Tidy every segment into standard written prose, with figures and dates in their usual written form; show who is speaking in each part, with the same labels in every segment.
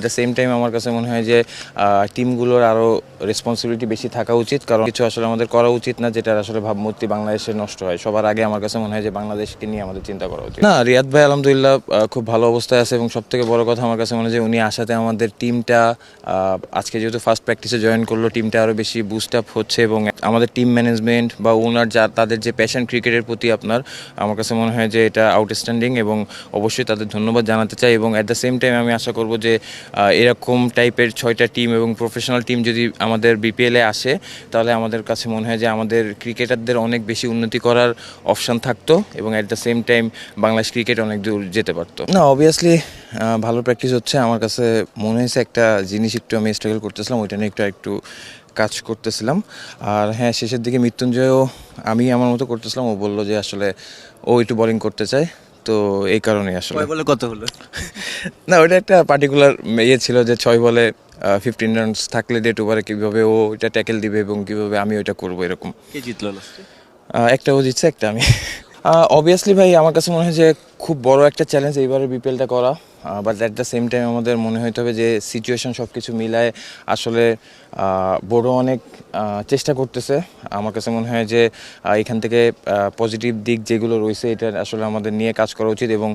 Speaker 1: The same time আমার কাছে মনে হয় যে টিমগুলোর আরও রেসপন্সিবিলিটি বেশি থাকা উচিত, কারণ কিছু আসলে আমাদের করা উচিত না যেটা আসলে ভাবমূর্তি বাংলাদেশে নষ্ট হয়। সবার আগে আমার কাছে মনে হয় যে বাংলাদেশকে নিয়ে আমাদের চিন্তা করা উচিত। না, রিয়াদ ভাই আলহামদুলিল্লাহ খুব ভালো অবস্থায় আছে, এবং সবথেকে বড় কথা আমার কাছে মনে হয় যে উনি আসাতে আমাদের টিমটা আজকে যেহেতু ফার্স্ট প্র্যাকটিসে জয়েন করলো, টিমটা আরও বেশি বুস্ট আপ হচ্ছে, এবং আমাদের টিম ম্যানেজমেন্ট বা ওনার তাদের যে প্যাশন ক্রিকেটের প্রতি আমার কাছে মনে হয় যে এটা আউটস্ট্যান্ডিং, এবং অবশ্যই তাদের ধন্যবাদ জানাতে চাই। এবং অ্যাট দ্য সেম টাইম আমি আশা করব যে এরকম টাইপের 6টা টিম এবং প্রফেশনাল টিম যদি আমাদের বিপিএলে আসে, তাহলে আমাদের কাছে মনে হয় যে আমাদের ক্রিকেটারদের অনেক বেশি উন্নতি করার অপশান থাকতো, এবং at the same time Bangladesh cricket অনেক দূর যেতে পারতো। না, অবভিয়াসলি ভালো প্র্যাকটিস হচ্ছে। আমার কাছে মনে হয়েছে একটা জিনিস একটু আমি স্ট্রাগল করতেছিলাম, ওইটা নিয়ে একটু কাজ করতেছিলাম। আর হ্যাঁ, শেষের দিকে মৃত্যুঞ্জয়ও আমি আমার মতো করতেছিলাম, ও বললো যে আসলে ও একটু বোলিং করতে চায়, তো এই কারণেই আসলে।
Speaker 2: বলে কত হলো?
Speaker 1: না, ওইটা একটা পার্টিকুলার ইয়ে ছিল যে 6 বলে 15 রানস থাকলে ডেট ওভারে কীভাবে ও ওইটা ট্যাকেল দিবে এবং কীভাবে আমি ওইটা করবো, এরকম।
Speaker 2: কে জিতলো লাস্টে?
Speaker 1: একটা ও জিতছে, একটা আমি। অবভিয়াসলি ভাই, আমার কাছে মনে হয় যে খুব বড় একটা চ্যালেঞ্জ এইবারে বিপিএলটা করা, but at the same time আমাদের মনে হতে হবে যে সিচুয়েশন সব কিছু মিলায় আসলে বড় অনেক চেষ্টা করতেছে। আমার কাছে মনে হয় যে এখান থেকে পজিটিভ দিক যেগুলো রয়েছে এটা আসলে আমাদের নিয়ে কাজ করা উচিত, এবং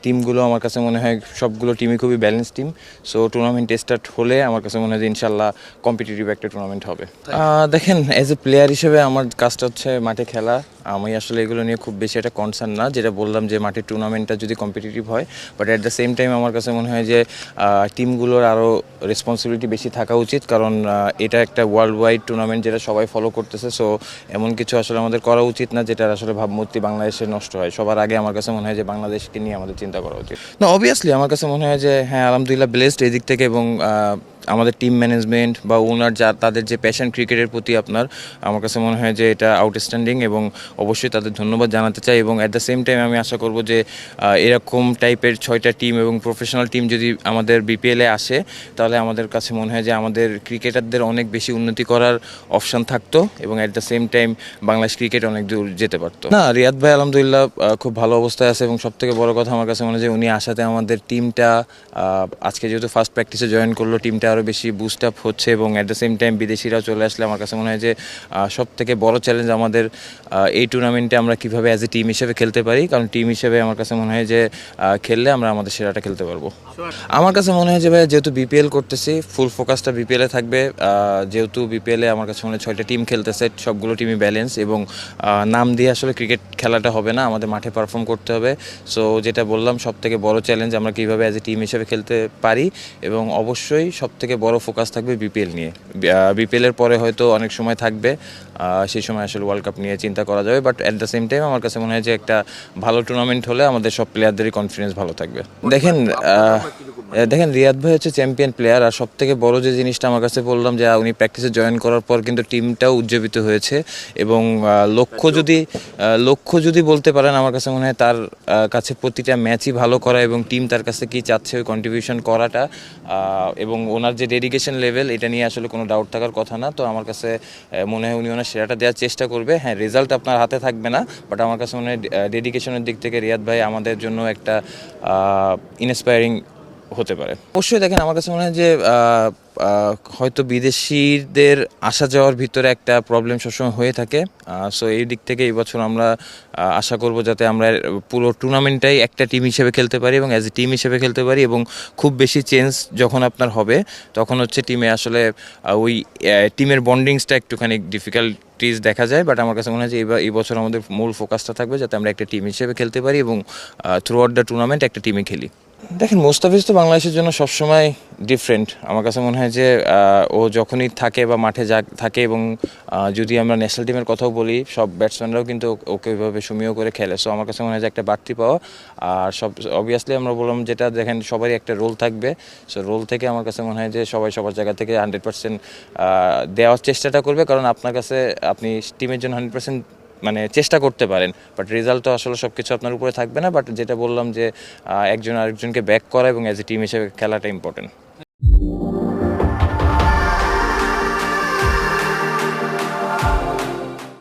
Speaker 1: টিমগুলো আমার কাছে মনে হয় সবগুলো টিমই খুবই balance team. So tournament start হলে আমার কাছে মনে হয় যে ইনশাল্লাহ কম্পিটিটিভ একটা টুর্নামেন্ট হবে। দেখেন, অ্যাজ এ প্লেয়ার হিসেবে আমার কাজটা হচ্ছে মাঠে খেলা। আমি আসলে এগুলো নিয়ে খুব বেশি একটা কনসার্ন না, যেটা বললাম যে মাঠের টুর্নামেন্টটা যদি কম্পিটিটিভ হয়, but at the same time আমার কাছে মনে হয় যে টিমগুলোর আরও রেসপন্সিবিলিটি বেশি থাকা উচিত, কারণ এটা একটা ওয়ার্ল্ড ওয়াইড টুর্নামেন্ট যেটা সবাই ফলো করতেছে। সো এমন কিছু আসলে আমাদের করা উচিত না যেটা আসলে ভাবমূর্তি বাংলাদেশে নষ্ট হয়। সবার আগে আমার কাছে মনে হয় যে বাংলাদেশকে নিয়ে আমাদের চিন্তা করা উচিত। না, অবভিয়াসলি আমার কাছে মনে হয় যে হ্যাঁ, আলহামদুলিল্লাহ ব্লেসড এই দিক থেকে, এবং আমাদের টিম ম্যানেজমেন্ট বা ওনার তাদের যে প্যাশন ক্রিকেটের প্রতি আমার কাছে মনে হয় যে এটা আউটস্ট্যান্ডিং, এবং অবশ্যই তাদের ধন্যবাদ জানাতে চাই। এবং অ্যাট দ্য সেম টাইম আমি আশা করব যে এরকম টাইপের 6টা টিম এবং প্রফেশনাল টিম যদি আমাদের বিপিএলে আসে, তাহলে আমাদের কাছে মনে হয় যে আমাদের ক্রিকেটারদের অনেক বেশি উন্নতি করার অপশান থাকতো, এবং at the same time Bangladesh cricket অনেক দূর যেতে পারতো। না, রিয়াদ ভাই আলহামদুলিল্লাহ খুব ভালো অবস্থায় আছে, এবং সবথেকে বড় কথা আমার কাছে মনে হয় যে উনি আসাতে আমাদের টিমটা আজকে যেহেতু ফার্স্ট প্র্যাকটিসে জয়েন করলো, টিমটা আরও বেশি বুস্ট আপ হচ্ছে, এবং অ্যাট দ্য সেম টাইম বিদেশিরাও চলে আসলে আমার কাছে মনে হয় যে সবথেকে বড় চ্যালেঞ্জ আমাদের এই টুর্নামেন্টে আমরা কীভাবে অ্যাজ এ টিম হিসেবে খেলতে পারি, কারণ টিম হিসেবে আমার কাছে মনে হয় যে খেললে আমরা আমাদের সেরাটা খেলতে পারবো। আমার কাছে মনে হয় যে ভাই, যেহেতু বিপিএল করতেছি, ফুল ফোকাসটা বিপিএলে থাকবে। যেহেতু বিপিএলে আমার কাছে মনে হয় 6টা টিম খেলতেছে, সবগুলো টিমই ব্যালেন্স, এবং নাম দিয়ে আসলে ক্রিকেট খেলাটা হবে না, আমাদের মাঠে পারফর্ম করতে হবে। সো যেটা বললাম, সবথেকে বড় চ্যালেঞ্জ আমরা কীভাবে অ্যাজ এ টিম হিসেবে খেলতে পারি, এবং অবশ্যই সবথেকে বড় ফোকাস থাকবে বিপিএল নিয়ে। বিপিএলের পরে হয়তো অনেক সময় থাকবে, সেই সময় আসলে ওয়ার্ল্ড কাপ নিয়ে চিন্তা করা যাবে, but at the same time আমার কাছে মনে হয় যে একটা ভালো টুর্নামেন্ট হলে আমাদের সব প্লেয়ারদেরই কনফিডেন্স ভালো থাকবে। দেখেন, রিয়াদ ভাই হচ্ছে চ্যাম্পিয়ন প্লেয়ার, আর সবথেকে বড় যে জিনিসটা আমার কাছে বললাম যে উনি প্র্যাকটিসে জয়েন করার পর কিন্তু টিমটাও উজ্জীবিত হয়েছে, এবং লক্ষ্য যদি বলতে পারেন, আমার কাছে মনে হয় তার কাছে প্রতিটা ম্যাচই ভালো করা, এবং টিম তার কাছে কী চাচ্ছে ওই কন্ট্রিবিউশন করাটা, এবং ওনার যে ডেডিকেশন লেভেল, এটা নিয়ে আসলে কোনো ডাউট থাকার কথা না। তো আমার কাছে মনে হয় উনি ওনার সেরাটা দেওয়ার চেষ্টা করবে। হ্যাঁ, রেজাল্ট আপনার হাতে থাকবে না, বাট আমার কাছে মনে হয় ডেডিকেশনের দিক থেকে রিয়াদ ভাই আমাদের জন্য একটা ইন্সপায়ারিং হতে পারে। অবশ্যই দেখেন, আমার কাছে মনে হয় যে হয়তো বিদেশিদের আসা যাওয়ার ভিতরে একটা প্রবলেম সবসময় হয়ে থাকে। সো এই দিক থেকে এই বছর আমরা আশা করব যাতে আমরা পুরো টুর্নামেন্টটাই একটা টিম হিসেবে খেলতে পারি, এবং অ্যাজ এ টিম হিসেবে খেলতে পারি, এবং খুব বেশি চেঞ্জ যখন আপনার হবে, তখন হচ্ছে টিমে আসলে ওই টিমের বন্ডিংসটা একটুখানি ডিফিকাল্টিজ দেখা যায়। বাট আমার কাছে মনে হয় যে এই বছর আমাদের মূল ফোকাসটা থাকবে যাতে আমরা একটা টিম হিসেবে খেলতে পারি, এবং থ্রু আউট দ্য টুর্নামেন্ট একটা টিমে খেলি। দেখেন, মোস্তাফিজ তো বাংলাদেশের জন্য সবসময় ডিফারেন্ট। আমার কাছে মনে হয় যে ও যখনই থাকে বা মাঠে থাকে, এবং যদি আমরা ন্যাশনাল টিমের কথাও বলি, সব ব্যাটসম্যানরাও কিন্তু ওকে ওইভাবে সমীহ করে খেলে। সো আমার কাছে মনে হয় যে একটা বাড়তি পাওয়া। আর অবভিয়াসলি আমরা বললাম যেটা, দেখেন সবারই একটা রোল থাকবে। সো রোল থেকে আমার কাছে মনে হয় যে সবাই সবার জায়গা থেকে 100% দেওয়ার চেষ্টাটা করবে, কারণ আপনার কাছে আপনি টিমের জন্য 100% মানে চেষ্টা করতে পারেন, বাট রেজাল্ট তো আসলে সব কিছু আপনার উপরে থাকবে না। বাট যেটা বললাম যে একজন আরেকজনকে ব্যাক করা এবং অ্যাজ এ টিম হিসেবে খেলাটা ইম্পর্টেন্ট।